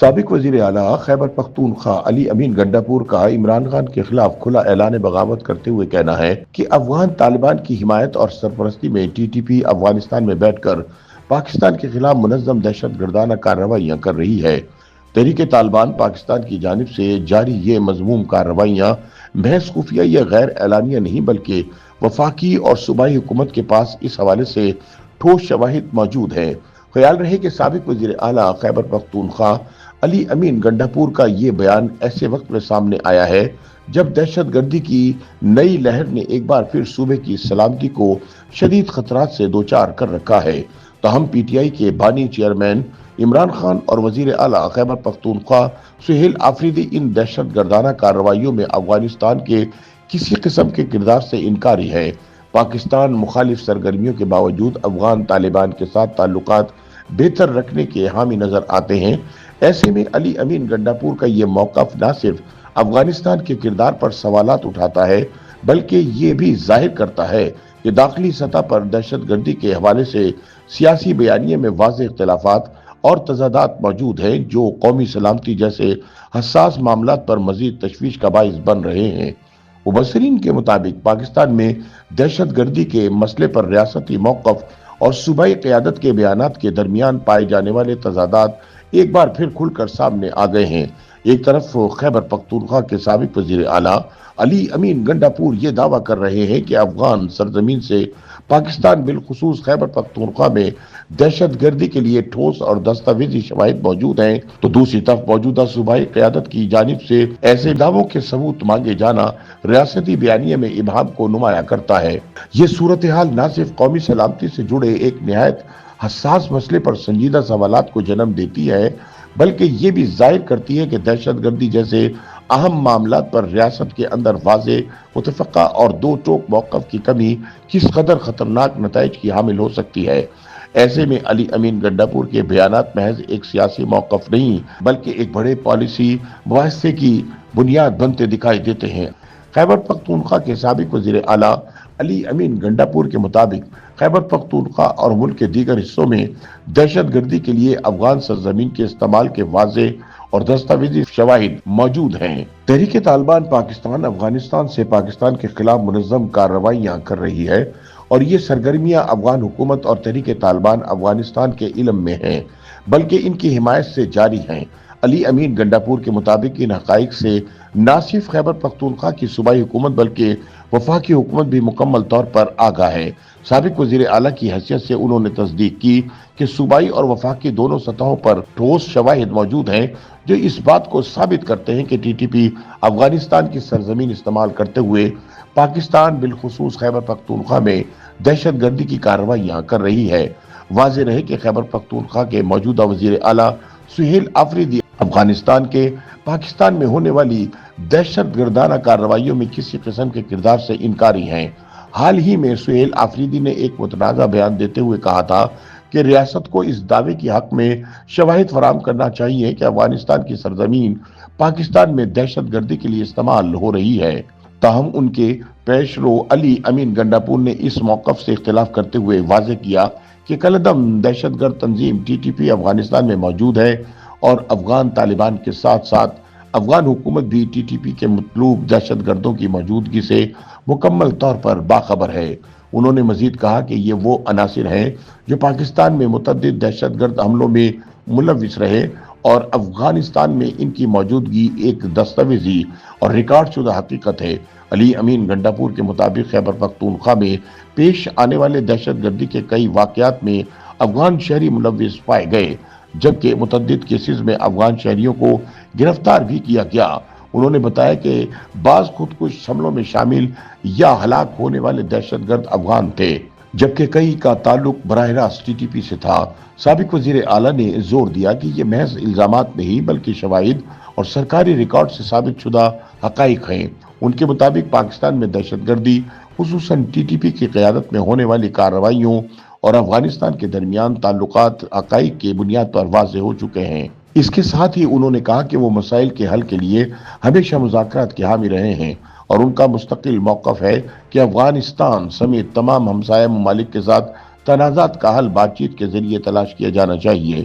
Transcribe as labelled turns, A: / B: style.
A: سابق وزیر اعلیٰ خیبر پختونخوا علی امین گنڈاپور کا عمران خان کے خلاف کھلا اعلان بغاوت کرتے ہوئے کہنا ہے کہ افغان طالبان کی حمایت اور سرپرستی میں ٹی ٹی پی افغانستان میں بیٹھ کر پاکستان کے خلاف منظم دہشت گردانہ کارروائیاں کر رہی ہے۔ تحریک طالبان پاکستان کی جانب سے جاری یہ مذموم کارروائیاں محض خفیہ یا غیر اعلانیہ نہیں بلکہ وفاقی اور صوبائی حکومت کے پاس اس حوالے سے ٹھوس شواہد موجود ہیں۔ خیال رہے کہ سابق وزیر اعلیٰ خیبر پختونخوا علی امین گنڈاپور کا یہ بیان ایسے وقت میں سامنے آیا ہے جب دہشت گردی کی نئی لہر نے ایک بار پھر صوبے کی سلامتی کو شدید خطرات سے دوچار کر رکھا ہے۔ تاہم پی ٹی آئی کے بانی چیئرمین عمران خان اور وزیر اعلیٰ خیبر پختونخوا سہیل آفریدی ان دہشت گردانہ کارروائیوں میں افغانستان کے کسی قسم کے کردار سے انکاری ہے۔ پاکستان مخالف سرگرمیوں کے باوجود افغان طالبان کے ساتھ تعلقات بہتر رکھنے کے حامی نظر آتے ہیں۔ ایسے میں علی امین گنڈاپور کا یہ موقف نہ صرف افغانستان کے کردار پر سوالات اٹھاتا ہے بلکہ یہ بھی ظاہر کرتا ہے کہ داخلی سطح پر دہشت گردی کے حوالے سے سیاسی بیانیے میں واضح اختلافات اور تضادات موجود ہیں جو قومی سلامتی جیسے حساس معاملات پر مزید تشویش کا باعث بن رہے ہیں۔ مبصرین کے مطابق پاکستان میں دہشت گردی کے مسئلے پر ریاستی موقف اور صوبائی قیادت کے بیانات کے درمیان پائے جانے والے تضادات ایک بار پھر کھل کر سامنے آ گئے ہیں۔ ایک طرف خیبر پختونخوا کے سابق وزیر اعلیٰ علی امین گنڈاپور یہ دعویٰ کر رہے ہیں کہ افغان سرزمین سے پاکستان بالخصوص خیبر پختونخوا میں دہشت گردی کے لیے ٹھوس اور دستاویزی شواہد موجود ہیں، تو دوسری طرف موجودہ صوبائی قیادت کی جانب سے ایسے دعووں کے ثبوت مانگے جانا ریاستی بیانیے میں ابہام کو نمایاں کرتا ہے۔ یہ صورتحال نہ صرف قومی سلامتی سے جڑے ایک نہایت حساس مسئلے پر سنجیدہ سوالات کو جنم دیتی ہے بلکہ یہ بھی ظاہر کرتی ہے کہ دہشت گردی جیسے اہم معاملات پر ریاست کے اندر واضح متفقہ اور دو ٹوک موقف کی کمی کس قدر خطرناک نتائج کی حامل ہو سکتی ہے۔ ایسے میں علی امین گنڈاپور کے بیانات محض ایک سیاسی موقف نہیں بلکہ ایک بڑے پالیسی مباحثے کی بنیاد بنتے دکھائی دیتے ہیں۔ خیبر پختونخوا کے سابق وزیر اعلیٰ علی امین گنڈاپور کے مطابق خیبر پختونخوا اور ملک کے دیگر حصوں میں دہشت گردی کے لیے افغان سرزمین کے استعمال کے واضح اور دستاویزی شواہد موجود ہیں۔ تحریک طالبان پاکستان افغانستان سے پاکستان کے خلاف منظم کارروائیاں کر رہی ہے اور یہ سرگرمیاں افغان حکومت اور تحریک طالبان افغانستان کے علم میں ہیں بلکہ ان کی حمایت سے جاری ہیں۔ علی امین گنڈاپور کے مطابق ان حقائق سے نہ صرف خیبر پختونخوا کی صوبائی حکومت بلکہ وفاقی حکومت بھی مکمل طور پر آگاہ ہے۔ سابق وزیر اعلیٰ کی حیثیت سے انہوں نے تصدیق کی کہ صوبائی اور وفاقی دونوں سطحوں پر ٹھوس شواہد موجود ہیں جو اس بات کو ثابت کرتے ہیں کہ ٹی ٹی پی افغانستان کی سرزمین استعمال کرتے ہوئے پاکستان بالخصوص خیبر پختونخوا میں دہشت گردی کی کارروائیاں کر رہی ہے۔ واضح رہے کہ خیبر پختونخوا کے موجودہ وزیر اعلیٰ سہیل آفریدی افغانستان کے پاکستان میں ہونے والی دہشت گردانہ کارروائیوں میں کسی قسم کے کردار سے انکاری ہیں۔ حال ہی میں سہیل آفریدی نے ایک متنازع بیان دیتے ہوئے کہا تھا کہ ریاست کو اس دعوے کی حق میں شواہد فراہم کرنا چاہیے کہ افغانستان کی سرزمین پاکستان میں دہشت گردی کے لیے استعمال ہو رہی ہے۔ تاہم ان کے پیش رو علی امین گنڈاپور نے اس موقف سے اختلاف کرتے ہوئے واضح کیا کہ کالعدم دہشت گرد تنظیم ٹی ٹی پی افغانستان میں موجود ہے اور افغان طالبان کے ساتھ ساتھ افغان حکومت بھی ٹی ٹی پی کے مطلوب دہشت گردوں کی موجودگی سے مکمل طور پر باخبر ہے۔ انہوں نے مزید کہا کہ یہ وہ عناصر ہیں جو پاکستان میں متعدد دہشت گرد حملوں میں ملوث رہے اور افغانستان میں ان کی موجودگی ایک دستاویزی اور ریکارڈ شدہ حقیقت ہے۔ علی امین گنڈاپور کے مطابق خیبر پختونخوا میں پیش آنے والے دہشت گردی کے کئی واقعات میں افغان شہری ملوث پائے گئے جبکہ متعدد کیسز میں افغان شہریوں کو گرفتار بھی کیا گیا۔ انہوں نے بتایا کہ بعض خودکش حملوں میں شامل یا ہلاک ہونے والے دہشت گرد افغان تھے جبکہ کئی کا تعلق براہ راست ٹی ٹی پی سے تھا۔ سابق وزیر اعلیٰ نے زور دیا کہ یہ محض الزامات نہیں بلکہ شواہد اور سرکاری ریکارڈ سے ثابت شدہ حقائق ہیں۔ ان کے مطابق پاکستان میں دہشت گردی خصوصاً ٹی ٹی پی کی قیادت میں ہونے والی کارروائیوں اور افغانستان کے درمیان تعلقات حقائق کی بنیاد پر واضح ہو چکے ہیں۔ اس کے ساتھ ہی انہوں نے کہا کہ وہ مسائل کے حل کے لیے ہمیشہ مذاکرات کے حامی رہے ہیں اور ان کا مستقل موقف ہے کہ افغانستان سمیت تمام ہمسایہ ممالک کے ساتھ تنازعات کا حل بات چیت کے ذریعے تلاش کیا جانا چاہیے۔